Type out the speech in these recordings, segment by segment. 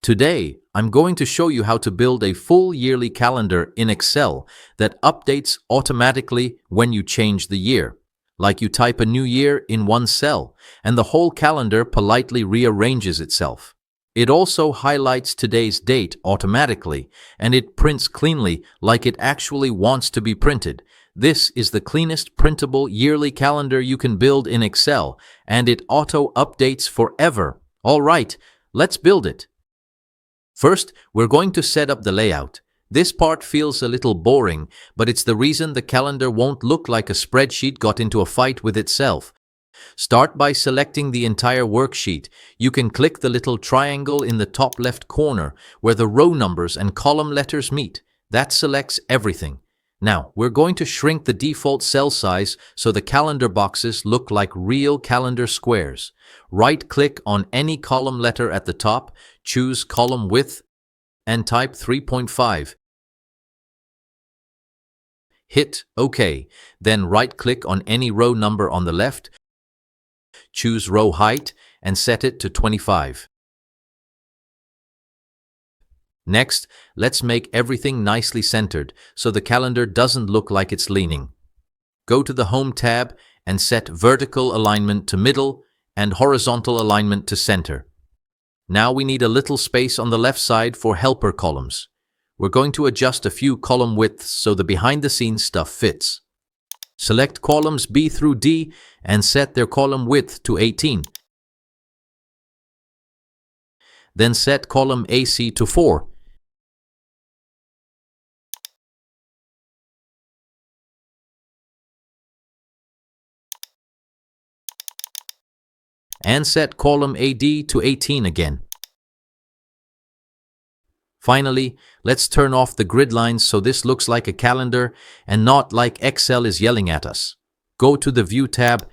Today, I'm going to show you how to build a full yearly calendar in Excel that updates automatically when you change the year. Like you type a new year in one cell, and the whole calendar politely rearranges itself. It also highlights today's date automatically, and it prints cleanly like it actually wants to be printed. This is the cleanest printable yearly calendar you can build in Excel, and it auto-updates forever. All right, let's build it. First, we're going to set up the layout. This part feels a little boring, but it's the reason the calendar won't look like a spreadsheet got into a fight with itself. Start by selecting the entire worksheet. You can click the little triangle in the top left corner where the row numbers and column letters meet. That selects everything. Now, we're going to shrink the default cell size so the calendar boxes look like real calendar squares. Right-click on any column letter at the top, choose column width, and type 3.5. Hit OK. Then right-click on any row number on the left, choose row height, and set it to 25. Next, let's make everything nicely centered so the calendar doesn't look like it's leaning. Go to the Home tab and set vertical alignment to middle and horizontal alignment to center. Now we need a little space on the left side for helper columns. We're going to adjust a few column widths so the behind-the-scenes stuff fits. Select columns B through D and set their column width to 18. Then set column AC to 4. And set column AD to 18 again. Finally, let's turn off the grid lines so this looks like a calendar and not like Excel is yelling at us. Go to the View tab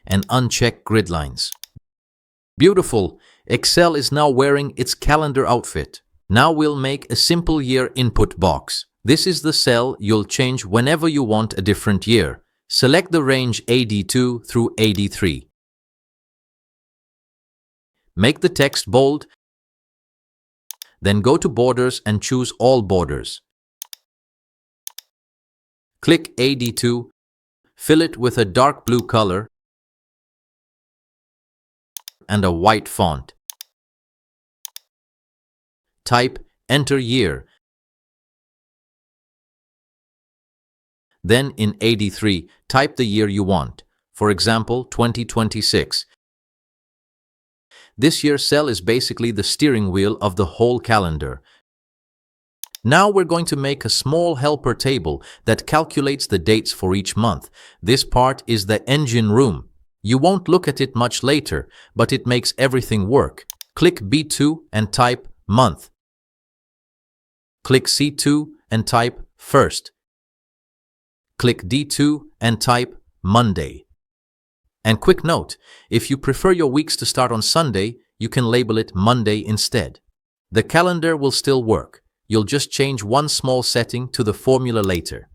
and uncheck grid lines. Beautiful! Excel is now wearing its calendar outfit. Now we'll make a simple year input box. This is the cell you'll change whenever you want a different year. Select the range AD2 through AD3. Make the text bold, then go to Borders and choose All Borders. Click AD2, fill it with a dark blue color and a white font. Type Enter Year. Then in AD3, type the year you want, for example 2026. This year's cell is basically the steering wheel of the whole calendar. Now we're going to make a small helper table that calculates the dates for each month. This part is the engine room. You won't look at it much later, but it makes everything work. Click B2 and type month. Click C2 and type first. Click D2 and type Monday. And quick note, if you prefer your weeks to start on Sunday, you can label it Monday instead. The calendar will still work. You'll just change one small setting to the formula later.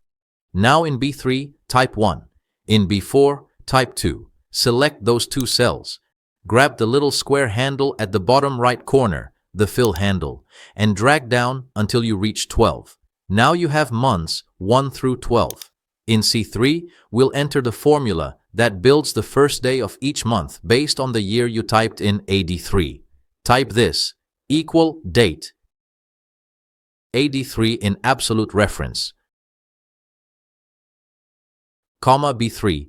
Now in B3, type 1. In B4, type 2. Select those two cells. Grab the little square handle at the bottom right corner, the fill handle, and drag down until you reach 12. Now you have months 1 through 12. In C3, we'll enter the formula that builds the first day of each month based on the year you typed in AD3. Type this, equal date. AD3 in absolute reference. Comma B3,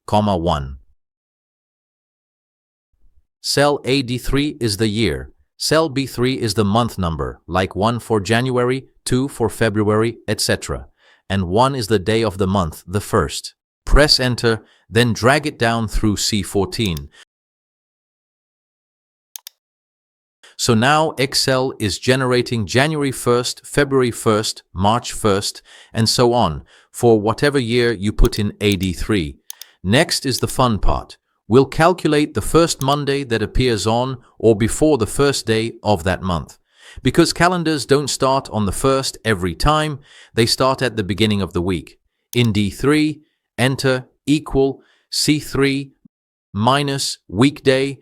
comma 1. Cell AD3 is the year. Cell B3 is the month number, like 1 for January, 2 for February, etc. And 1 is the day of the month, the first. Press Enter, then drag it down through C14. So now Excel is generating January 1st, February 1st, March 1st, and so on, for whatever year you put in AD3. Next is the fun part. We'll calculate the first Monday that appears on or before the first day of that month. Because calendars don't start on the first every time, they start at the beginning of the week. In D3, enter equal C3 minus weekday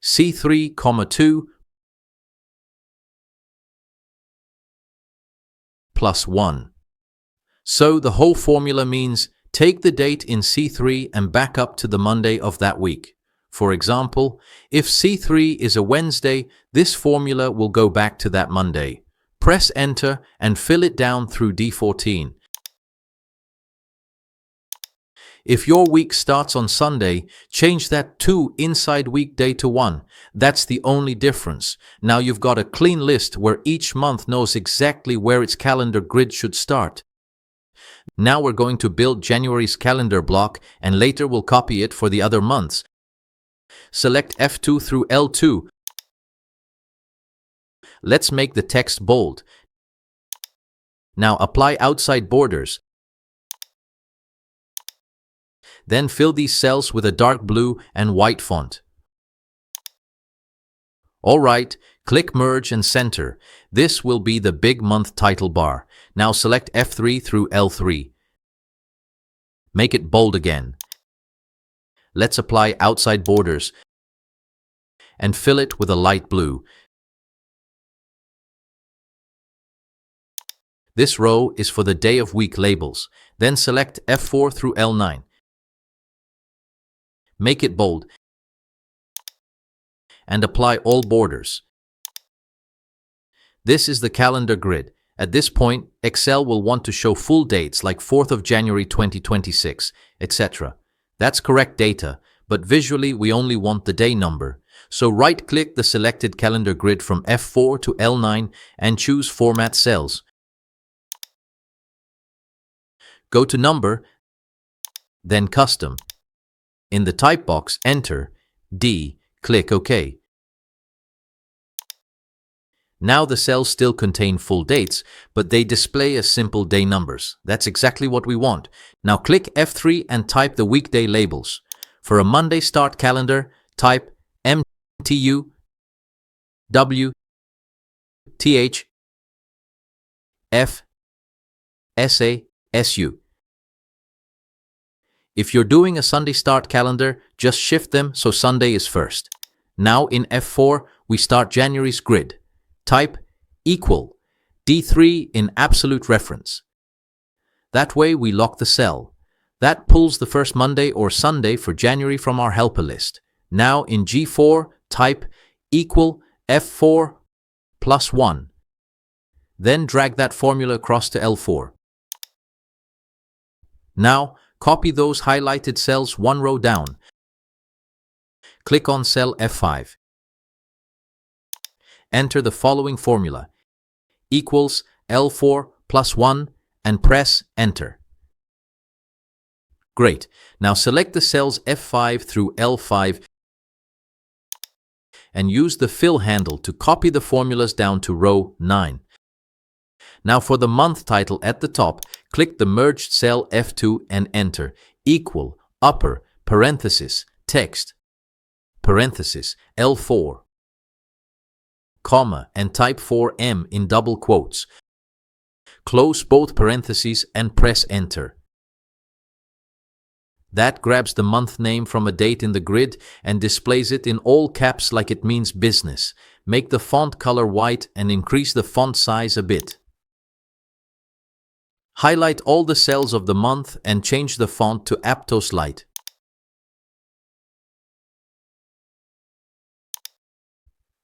C3, 2 plus 1. So the whole formula means take the date in C3 and back up to the Monday of that week. For example, if C3 is a Wednesday, this formula will go back to that Monday. Press Enter and fill it down through D14. If your week starts on Sunday, change that 2 inside weekday to 1. That's the only difference. Now you've got a clean list where each month knows exactly where its calendar grid should start. Now we're going to build January's calendar block and later we'll copy it for the other months. Select F2 through L2. Let's make the text bold. Now apply outside borders. Then fill these cells with a dark blue and white font. Alright, click Merge and Center. This will be the big month title bar. Now select F3 through L3. Make it bold again. Let's apply outside borders and fill it with a light blue. This row is for the day of week labels. Then select F4 through L9. Make it bold and apply all borders. This is the calendar grid. At this point, Excel will want to show full dates like 4th of January 2026, etc. That's correct data, but visually we only want the day number. So right-click the selected calendar grid from F4 to L9 and choose Format Cells. Go to Number, then Custom. In the type box, enter D, click OK. Now the cells still contain full dates, but they display as simple day numbers. That's exactly what we want. Now click F3 and type the weekday labels. For a Monday start calendar, type MTU, W, TH, F, SA, SU. If you're doing a Sunday start calendar, just shift them so Sunday is first. Now in F4, we start January's grid. Type equal D3 in absolute reference. That way we lock the cell. That pulls the first Monday or Sunday for January from our helper list. Now in G4, type equal F4 plus 1. Then drag that formula across to L4. Now, copy those highlighted cells one row down. Click on cell F5. Enter the following formula, equals L4 plus 1, and press Enter. Great. Now select the cells F5 through L5 and use the fill handle to copy the formulas down to row 9. Now for the month title at the top, click the merged cell F2 and enter equal upper parenthesis text parenthesis L4 comma and type 4M in double quotes. Close both parentheses and press enter. That grabs the month name from a date in the grid and displays it in all caps like it means business. Make the font color white and increase the font size a bit. Highlight all the cells of the month and change the font to Aptos Light.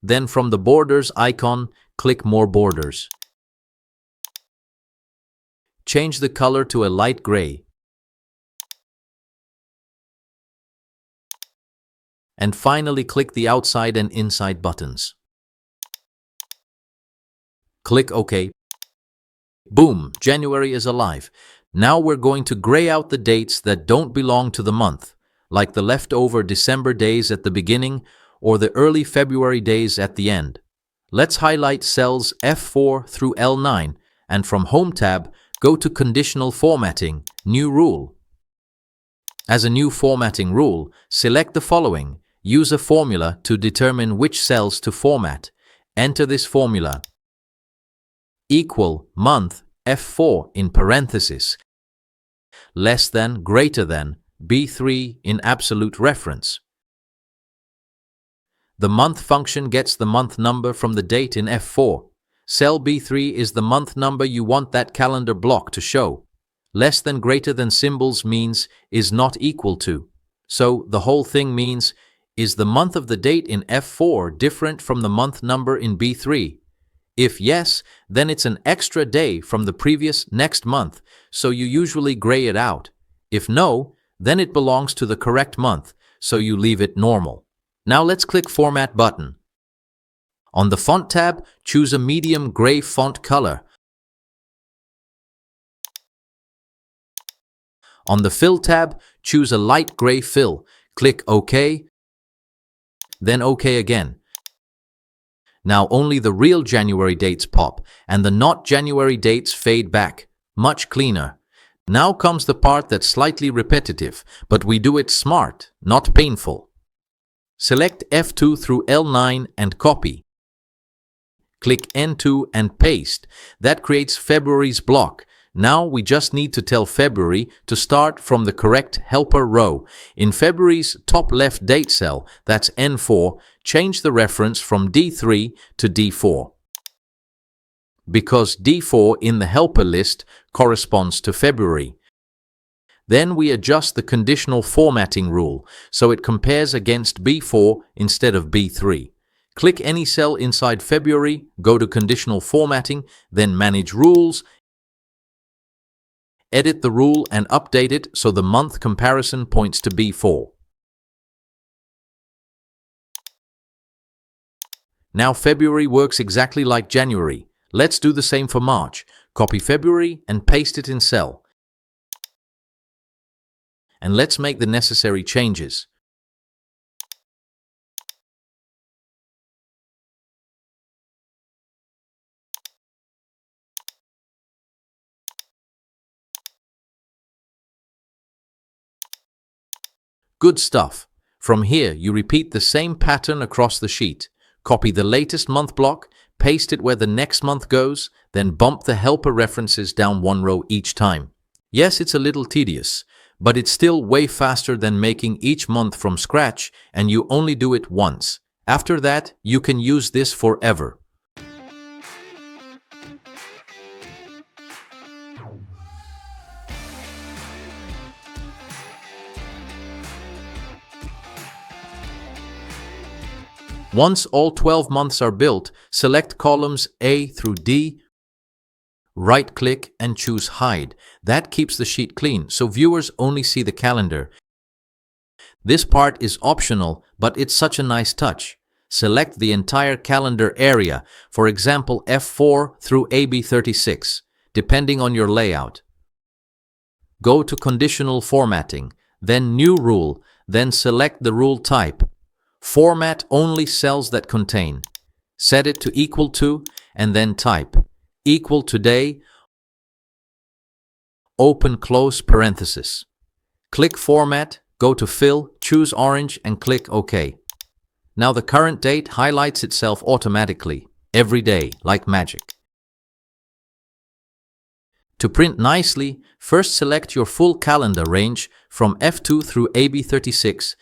Then from the borders icon, click More Borders. Change the color to a light gray. And finally click the outside and inside buttons. Click OK. Boom, January is alive. Now we're going to gray out the dates that don't belong to the month, like the leftover December days at the beginning or the early February days at the end. Let's highlight cells F4 through L9 and from Home tab, go to Conditional Formatting, New Rule. As a new formatting rule, select the following. Use a formula to determine which cells to format. Enter this formula. Equal month F4 in parenthesis, less than greater than B3 in absolute reference. The month function gets the month number from the date in F4. Cell B3 is the month number you want that calendar block to show. Less than greater than symbols means is not equal to. So the whole thing means, is the month of the date in F4 different from the month number in B3? If yes, then it's an extra day from the previous next month, so you usually gray it out. If no, then it belongs to the correct month, so you leave it normal. Now let's click Format button. On the Font tab, choose a medium gray font color. On the Fill tab, choose a light gray fill. Click OK, then OK again. Now only the real January dates pop, and the not January dates fade back. Much cleaner. Now comes the part that's slightly repetitive, but we do it smart, not painful. Select F2 through L9 and copy. Click N2 and paste. That creates February's block. Now we just need to tell February to start from the correct helper row. In February's top left date cell, that's N4, change the reference from D3 to D4. Because D4 in the helper list corresponds to February. Then we adjust the conditional formatting rule, so it compares against B4 instead of B3. Click any cell inside February, go to Conditional Formatting, then Manage Rules. Edit the rule and update it so the month comparison points to B4. Now February works exactly like January. Let's do the same for March. Copy February and paste it in cell. And let's make the necessary changes. Good stuff. From here, you repeat the same pattern across the sheet. Copy the latest month block, paste it where the next month goes, then bump the helper references down one row each time. Yes, it's a little tedious, but it's still way faster than making each month from scratch, and you only do it once. After that, you can use this forever. Once all 12 months are built, select columns A through D, right-click and choose Hide. That keeps the sheet clean, so viewers only see the calendar. This part is optional, but it's such a nice touch. Select the entire calendar area, for example F4 through AB36, depending on your layout. Go to Conditional Formatting, then New Rule, then select the rule type. Format only cells that contain. Set it to equal to, and then type equal to day, open close parenthesis. Click Format, go to Fill, choose Orange and click OK. Now the current date highlights itself automatically, every day, like magic. To print nicely, first select your full calendar range from F2 through AB36.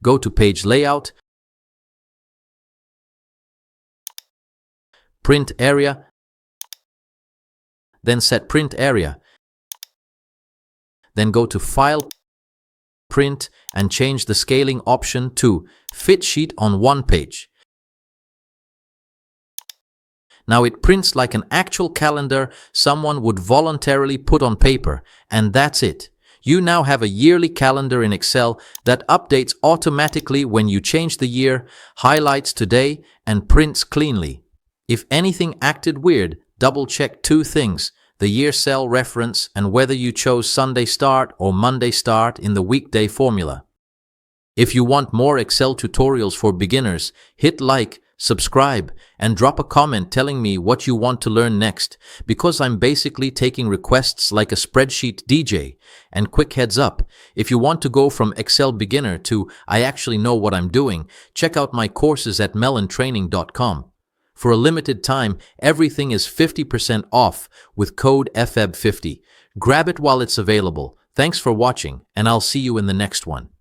Go to Page Layout, Print Area, then set Print Area. Then go to File, Print, and change the scaling option to Fit Sheet on one page. Now it prints like an actual calendar someone would voluntarily put on paper, and that's it. You now have a yearly calendar in Excel that updates automatically when you change the year, highlights today, and prints cleanly. If anything acted weird, double-check two things: the year cell reference and whether you chose Sunday start or Monday start in the weekday formula. If you want more Excel tutorials for beginners, hit like, subscribe, and drop a comment telling me what you want to learn next, because I'm basically taking requests like a spreadsheet DJ. And quick heads up, if you want to go from Excel beginner to I actually know what I'm doing, check out my courses at melontraining.com. For a limited time, everything is 50% off with code FEB50. Grab it while it's available. Thanks for watching, and I'll see you in the next one.